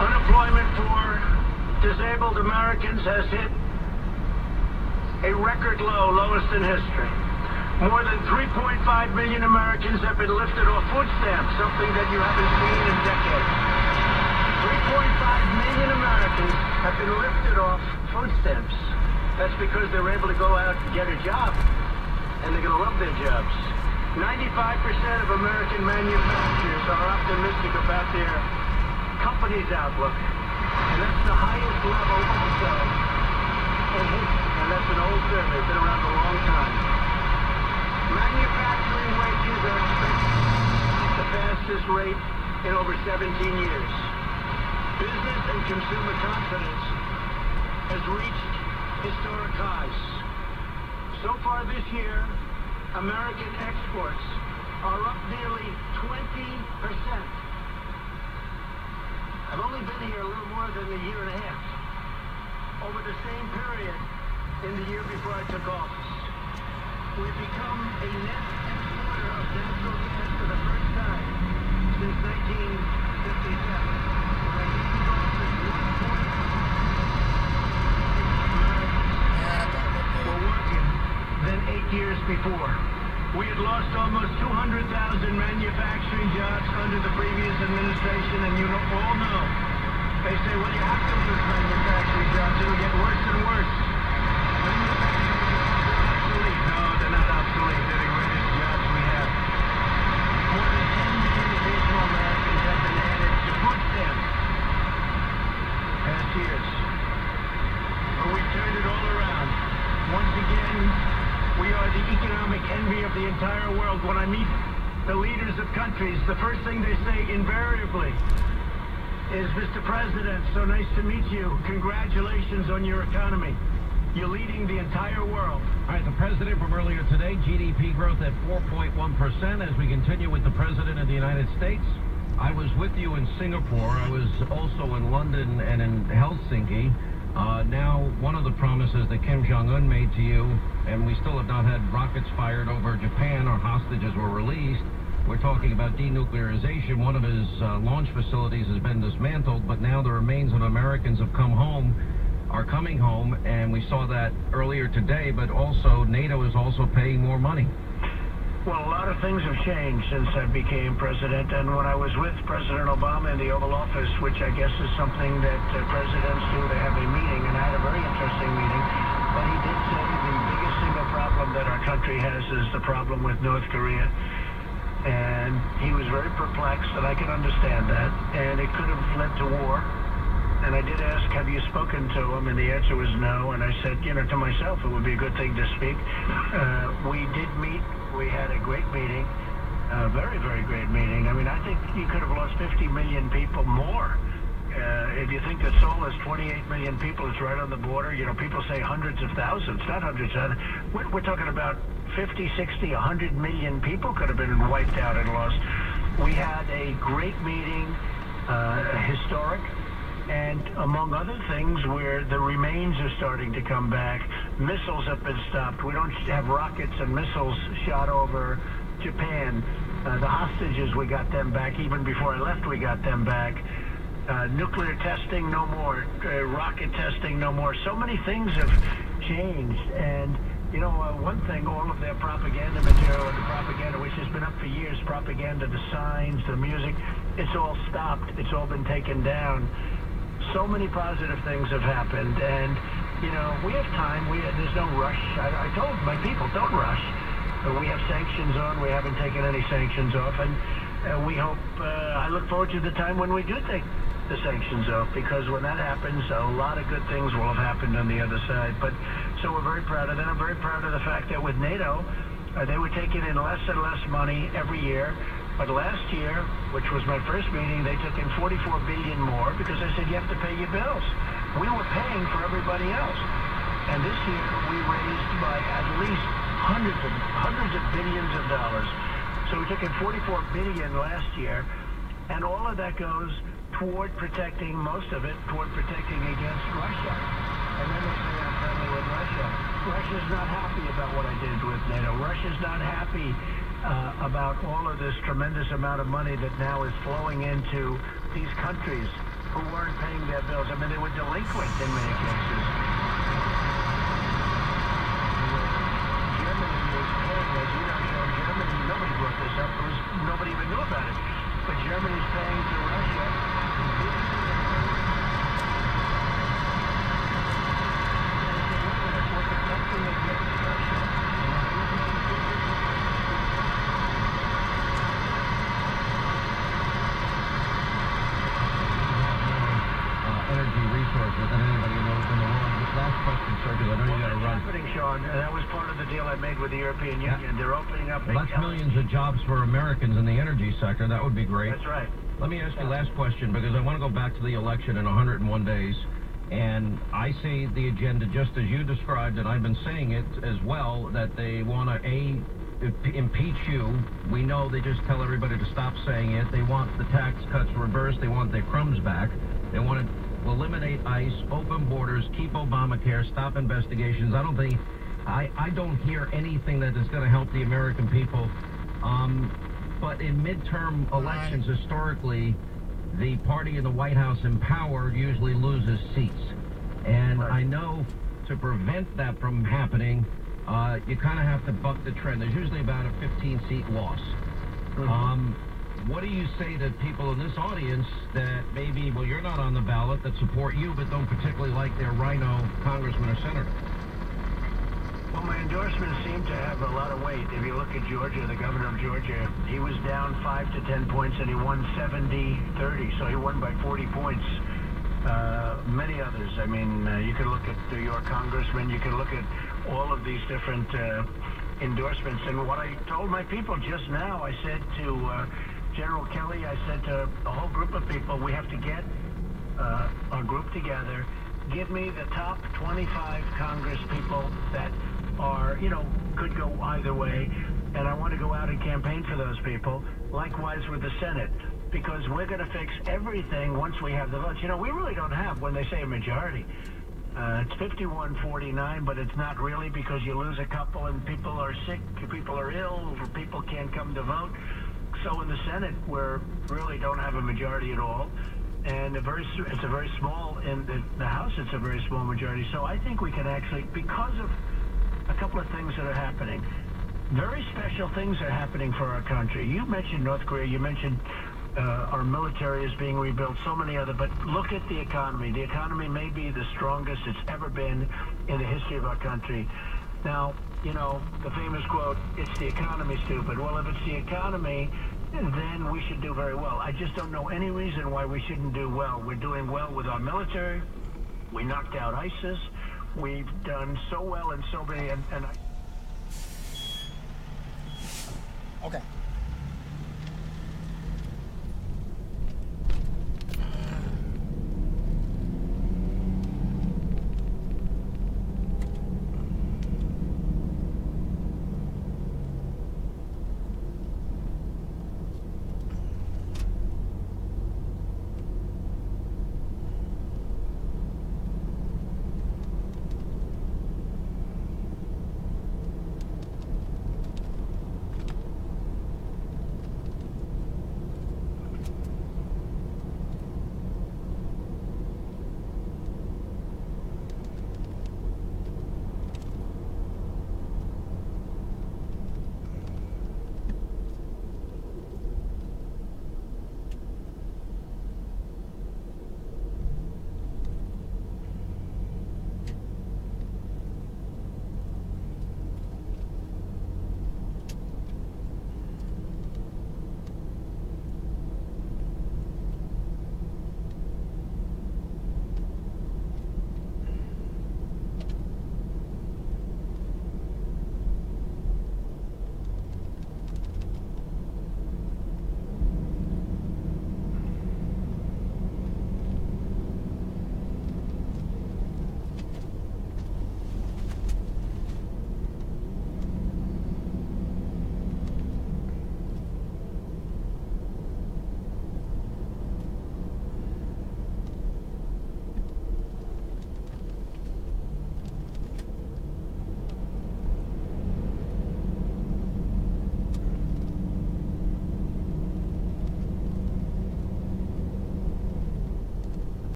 Unemployment for disabled Americans has hit a record low, lowest in history. More than 3.5 million Americans have been lifted off food stamps, something that you haven't seen in decades. 3.5 million Americans have been lifted off food stamps. That's because they're able to go out and get a job, and they're going to love their jobs. 95% of American manufacturers are optimistic about their company's outlook, and that's the highest level also in history, and that's an old survey, been around a long time. Manufacturing wages are expected at the fastest rate in over 17 years. Business and consumer confidence has reached historic highs. So far this year, American exports are up nearly 20%. I've only been here a little more than a year and a half. Over the same period in the year before I took office, we've become a net exporter of natural gas for the first time since 1957. When I took office, 1.6 were working than 8 years before. We had lost almost 200,000 manufacturing jobs under the previous administration, and you all know. They say, well, you have to lose manufacturing jobs. It'll get worse and worse. Manufacturing jobs are obsolete. No, they're not obsolete. They're the greatest jobs we have. More than 10 million additional Americans have been added to food stamps past years. But we've turned it all around. Once again, we are the economic envy of the entire world. When I meet the leaders of countries, the first thing they say invariably is, Mr. President, so nice to meet you. Congratulations on your economy. You're leading the entire world. All right, the president from earlier today, GDP growth at 4.1%. As we continue with the president of the United States, I was with you in Singapore. I was also in London and in Helsinki. Now, one of the promises that Kim Jong-un made to you, and we still have not had rockets fired over Japan or hostages were released. We're talking about denuclearization. One of his launch facilities has been dismantled, but now the remains of Americans have come home, are coming home, and we saw that earlier today, but also NATO is also paying more money. Well, a lot of things have changed since I became president, and when I was with President Obama in the Oval Office, which I guess is something that presidents do, they have a meeting, and I had a very interesting meeting, but he did say the biggest single problem that our country has is the problem with North Korea, and he was very perplexed, and I can understand that, and it could have led to war. And I did ask, have you spoken to him? And the answer was no. And I said, you know, to myself, it would be a good thing to speak. We did meet. We had a great meeting, a very, very great meeting. I mean, I think you could have lost 50 million people more. If you think that Seoul has 28 million people, it's right on the border. You know, people say hundreds of thousands, not hundreds. We're talking about 50, 60, 100 million people could have been wiped out and lost. We had a great meeting, historic. And among other things, where the remains are starting to come back, missiles have been stopped. We don't have rockets and missiles shot over Japan. The hostages, we got them back. Even before I left, we got them back. Nuclear testing, no more. Rocket testing, no more. So many things have changed. And, you know, one thing, all of their propaganda material and the propaganda, which has been up for years, propaganda, the signs, the music, it's all stopped. It's all been taken down. So many positive things have happened, and, you know, we have time. There's no rush. I told my people, don't rush. We have sanctions on. We haven't taken any sanctions off, and we hope, I look forward to the time when we do take the sanctions off, because when that happens, a lot of good things will have happened on the other side. But, so we're very proud of that. I'm very proud of the fact that with NATO, they were taking in less and less money every year. But last year, which was my first meeting, they took in $44 billion more because I said, you have to pay your bills. We were paying for everybody else. And this year, we raised by at least hundreds of billions of dollars. So we took in $44 billion last year, and all of that goes toward protecting, most of it, toward protecting against Russia. And then they say I'm friendly with Russia. Russia's not happy about what I did with NATO. Russia's not happy about all of this tremendous amount of money that now is flowing into these countries who weren't paying their bills. I mean, they were delinquent in many cases. Germany was paying, as you know, Sean, Germany, nobody brought this up. Nobody even knew about it. But Germany's paying to Russia. Energy resources than anybody knows in the world. This last question, sir, because I know you got to run. Happening, Sean. That was part of the deal I made with the European Union. They're opening up. Well, that's millions of jobs for Americans in the energy sector. That would be great. That's right. Let me ask you last question, because I want to go back to the election in 101 days. And I see the agenda just as you described it. I've been saying it as well, that they want to, impeach you. We know they just tell everybody to stop saying it. They want the tax cuts reversed. They want their crumbs back. They want to eliminate ICE, open borders, keep Obamacare, stop investigations. I don't hear anything that is going to help the American people. But in midterm elections, historically, the party in the White House in power usually loses seats. And I know to prevent that from happening, you kind of have to buck the trend. There's usually about a 15-seat loss. What do you say to people in this audience that maybe, well, you're not on the ballot, that support you, but don't particularly like their rhino congressman or senator? Well, my endorsements seem to have a lot of weight. If you look at Georgia, the governor of Georgia, he was down 5 to 10 points, and he won 70-30, so he won by 40 points. Many others. I mean, you can look at New York congressmen, you can look at all of these different endorsements. And what I told my people just now, I said to General Kelly, I said to a whole group of people, we have to get our group together. Give me the top 25 Congress people that are, could go either way. And I want to go out and campaign for those people. Likewise with the Senate, because we're going to fix everything once we have the votes. We really don't have, when they say a majority, it's 51-49, but it's not really, because you lose a couple and people are sick, people are ill, or people can't come to vote. So in the Senate, we really don't have a majority at all. And it's a very small, in the House, it's a very small majority. So I think we can actually, because of a couple of things that are happening, very special things are happening for our country. You mentioned North Korea, you mentioned our military is being rebuilt, so many other, but look at the economy. The economy may be the strongest it's ever been in the history of our country. Now, the famous quote, it's the economy, stupid. Well, if it's the economy, then we should do very well. I just don't know any reason why we shouldn't do well. We're doing well with our military. We knocked out ISIS. We've done so well in so many, and Okay.